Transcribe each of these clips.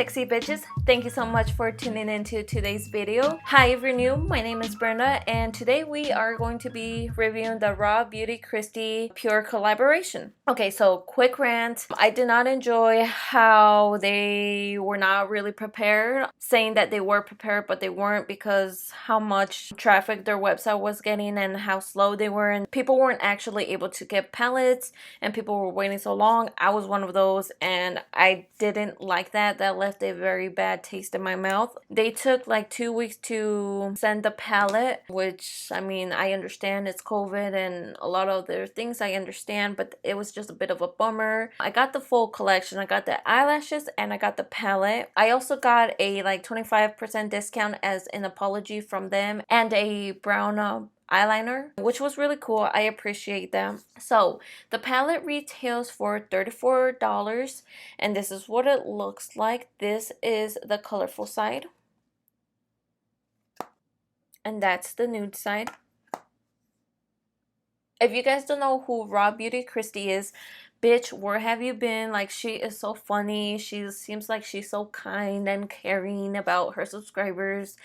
sexy bitches, thank you so much for tuning into today's video. Hi, if you're new, my name is Brenda and today we are going to be reviewing the RawBeautyKristi PUR collaboration. Okay, so quick rant. I did not enjoy how they were not really prepared, saying that they were prepared but they weren't because how much traffic their website was getting and how slow they were, and people weren't actually able to get palettes and people were waiting so long. I was one of those and I didn't like that. That left a very bad taste in my mouth. They took like 2 weeks to send the palette, which I mean, I understand it's COVID and a lot of other things I understand, but it was just a bit of a bummer. I got the full collection. I got the eyelashes and I got the palette. I also got a like 25% discount as an apology from them and a brown eyeliner, which was really cool. I appreciate them. So the palette retails for $34 and this is what it looks like. This is the colorful side and that's the nude side. If you guys don't know who RawBeautyKristi is, bitch, where have you been? Like, she is so funny. She seems like she's so kind and caring about her subscribers,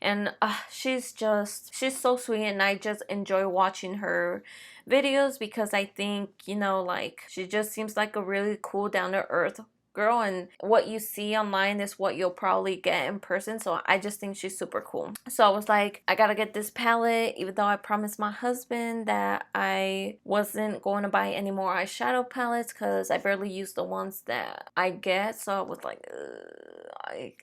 and she's so sweet, and I just enjoy watching her videos because I think, you know, like, she just seems like a really cool, down-to-earth girl, and what you see online is what you'll probably get in person. So I just think she's super cool. So I was like, I gotta get this palette, even though I promised my husband that I wasn't going to buy any more eyeshadow palettes because I barely use the ones that I get. So I was like,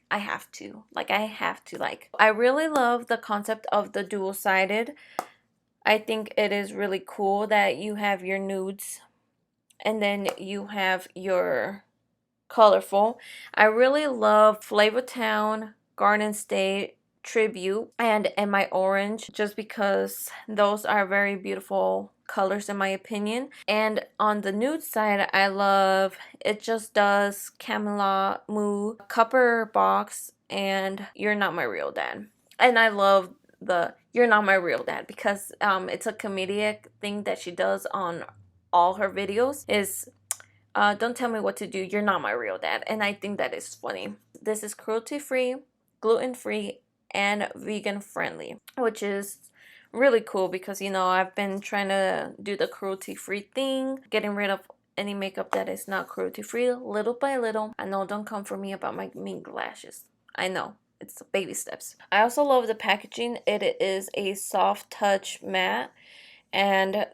I have to. Like, I really love the concept of the dual-sided. I think it is really cool that you have your nudes and then you have your colorful. I really love Flavortown, Garden State, Tribute, and my orange, just because those are very beautiful colors in my opinion. And on the nude side, I love It Just Does, Camelot, Moo, Copper Box, and You're Not My Real Dad. And I love the You're Not My Real Dad because it's a comedic thing that she does on all her videos, is don't tell me what to do, you're not my real dad. And I think that is funny. This is cruelty-free, gluten-free, and vegan-friendly, which is really cool because, you know, I've been trying to do the cruelty-free thing, getting rid of any makeup that is not cruelty-free little by little. I know, don't come for me about my mink lashes. I know. It's baby steps. I also love the packaging. It is a soft touch matte, and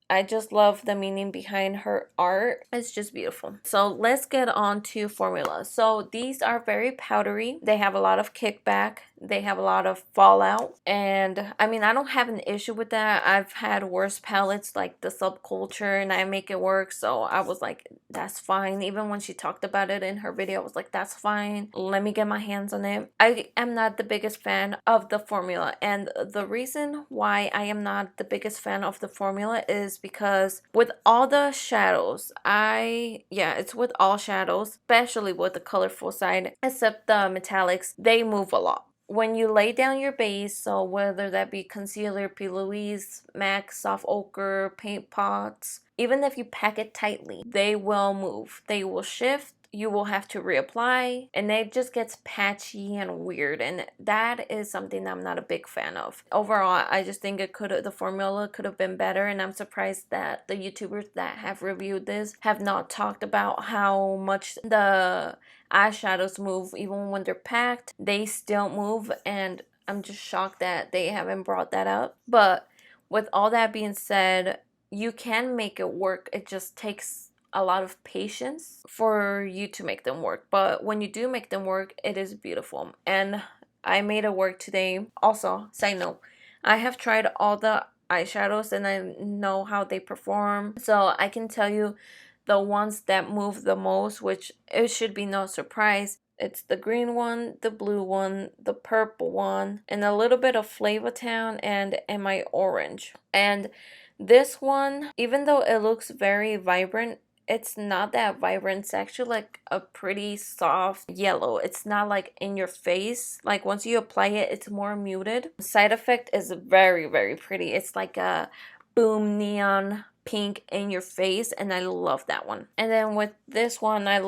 I just love the meaning behind her art. It's just beautiful. So let's get on to formula. So these are very powdery. They have a lot of kickback. They have a lot of fallout. And I mean, I don't have an issue with that. I've had worse palettes like the Subculture and I make it work. So I was like, that's fine. Even when she talked about it in her video, I was like, that's fine. Let me get my hands on it. I am not the biggest fan of the formula. And the reason why I am not the biggest fan of the formula is because with all the shadows, it's with all shadows, especially with the colorful side, except the metallics, they move a lot. When you lay down your base, so whether that be concealer, P. Louise, MAC, soft ochre, paint pots, even if you pack it tightly, they will move. They will shift. You will have to reapply, and it just gets patchy and weird, and that is something I'm not a big fan of. Overall, I just think the formula could have been better, and I'm surprised that the YouTubers that have reviewed this have not talked about how much the eyeshadows move. Even when they're packed, they still move, and I'm just shocked that they haven't brought that up. But with all that being said, you can make it work. It just takes a lot of patience for you to make them work, but when you do make them work, it is beautiful. And I made it work today. Also, side note, I have tried all the eyeshadows and I know how they perform, so I can tell you the ones that move the most, which it should be no surprise. It's the green one, the blue one, the purple one, and a little bit of Flavortown and my orange. And this one, even though it looks very vibrant, it's not that vibrant. It's actually like a pretty soft yellow. It's not like in your face. Like once you apply it, it's more muted. Side effect is very, very pretty. It's like a boom neon pink in your face, and I love that one. And then with this one, I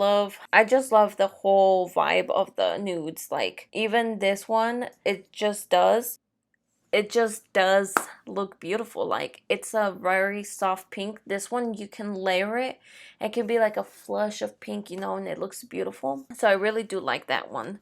just love the whole vibe of the nudes. Like even this one, it just does look beautiful. Like it's a very soft pink. This one you can layer it. It can be like a flush of pink, you know, and it looks beautiful. So I really do like that one.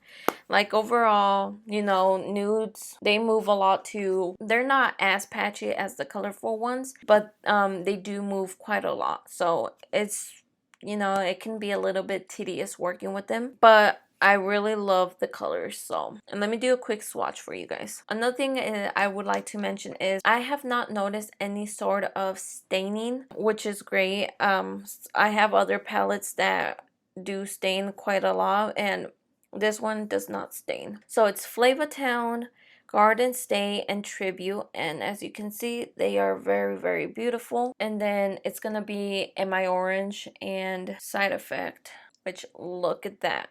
Like overall, you know, nudes, they move a lot too. They're not as patchy as the colorful ones, but they do move quite a lot. So it's, you know, it can be a little bit tedious working with them, but I really love the colors. So, and let me do a quick swatch for you guys. Another thing I would like to mention is I have not noticed any sort of staining, which is great. I have other palettes that do stain quite a lot, and this one does not stain. So it's Flavor Town, Garden State, and Tribute, and as you can see, they are very, very beautiful. And then it's gonna be in my orange and Side Effect, which look at that.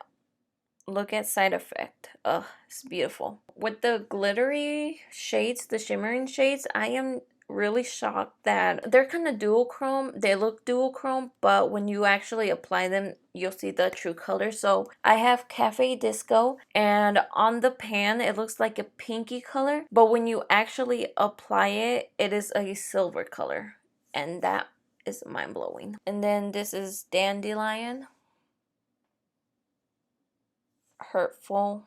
Look at Side Effect. Ugh, it's beautiful. With the glittery shades, the shimmering shades, I am really shocked that they're kind of dual chrome. They look dual chrome, but when you actually apply them, you'll see the true color. So I have Cafe Disco, and on the pan, it looks like a pinky color, but when you actually apply it, it is a silver color, and that is mind-blowing. And then this is Dandelion, Hurtful,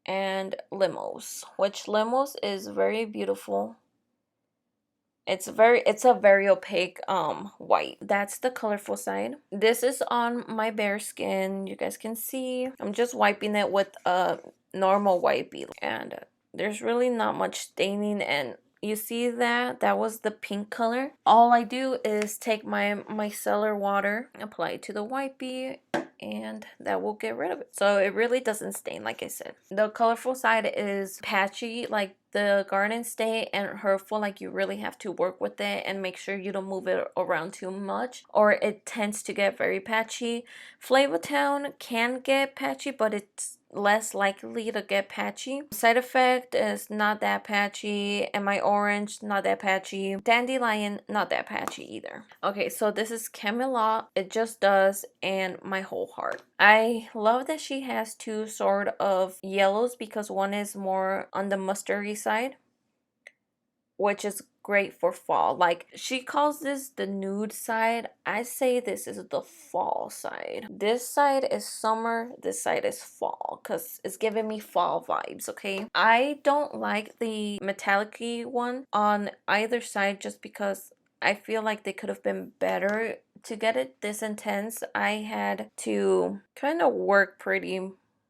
and Limos, which Limos is very beautiful. It's a very opaque white. That's the colorful side. This is on my bare skin. You guys can see I'm just wiping it with a normal wipey, and there's really not much staining. And you see that was the pink color. All I do is take my micellar water, apply it to the wipey, and that will get rid of it. So it really doesn't stain, like I said. The colorful side is patchy, like the Garden State, and Hurtful, like you really have to work with it and make sure you don't move it around too much, or it tends to get very patchy. Flavor Town can get patchy, but it's less likely to get patchy. Side Effect is not that patchy, and my orange, not that patchy. Dandelion, not that patchy either. Okay, so this is Camelot, It Just Does, and My Whole Heart. I love that she has two sort of yellows, because one is more on the mustardy side, which is great for fall. Like she calls this the nude side. I say this is the fall side. This side is summer, this side is fall, because it's giving me fall vibes. Okay, I don't like the metallic-y one on either side, just because I feel like they could have been better to get it this intense. I had to kind of work pretty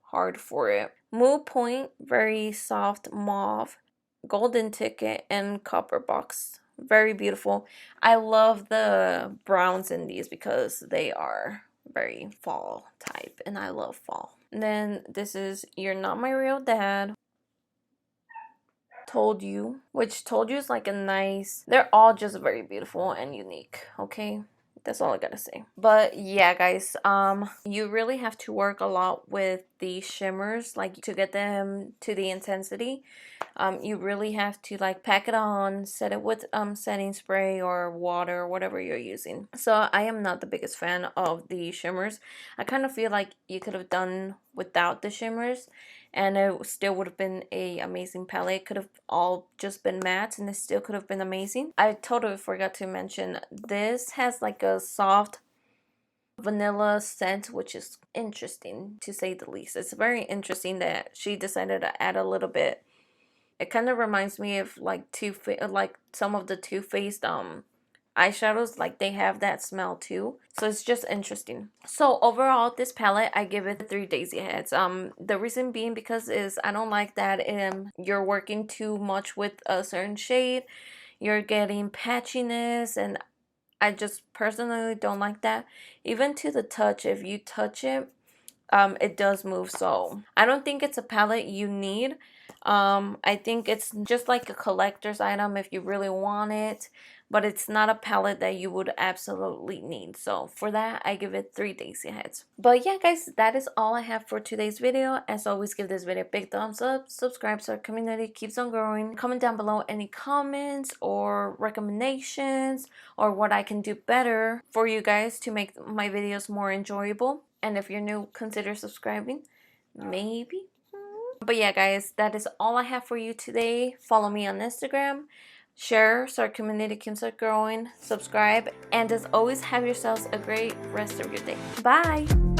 hard for it. Mood Point, very soft mauve. Golden Ticket, and Copper Box. Very beautiful. I love the browns in these because they are very fall type, and I love fall. And then this is You're Not My Real Dad. Told You, which Told You is like a nice, they're all just very beautiful and unique, okay? That's all I gotta say. But yeah, guys, you really have to work a lot with the shimmers, like to get them to the intensity. You really have to like pack it on, set it with setting spray or water or whatever you're using. So I am not the biggest fan of the shimmers. I kind of feel like you could have done without the shimmers, and it still would have been a amazing palette. It could have all just been matte, and it still could have been amazing. I totally forgot to mention, this has like a soft vanilla scent, which is interesting to say the least. It's very interesting that she decided to add a little bit. It kind of reminds me of like like some of the Too Faced eyeshadows, like they have that smell too. So it's just interesting. So overall, this palette, I give it 3 daisy heads. The reason being because I don't like that you're working too much with a certain shade, you're getting patchiness, and I just personally don't like that. Even to the touch, if you touch it, it does move. So I don't think it's a palette you need. I think it's just like a collector's item if you really want it, but it's not a palette that you would absolutely need. So for that, I give it 3 daisy heads. But yeah, guys, that is all I have for today's video. As always, give this video a big thumbs up, subscribe so our community keeps on growing. Comment down below any comments or recommendations or what I can do better for you guys to make my videos more enjoyable. And if you're new, consider subscribing. Maybe. But yeah, guys, that is all I have for you today. Follow me on Instagram, share so our community can start growing, subscribe, and as always, have yourselves a great rest of your day. Bye!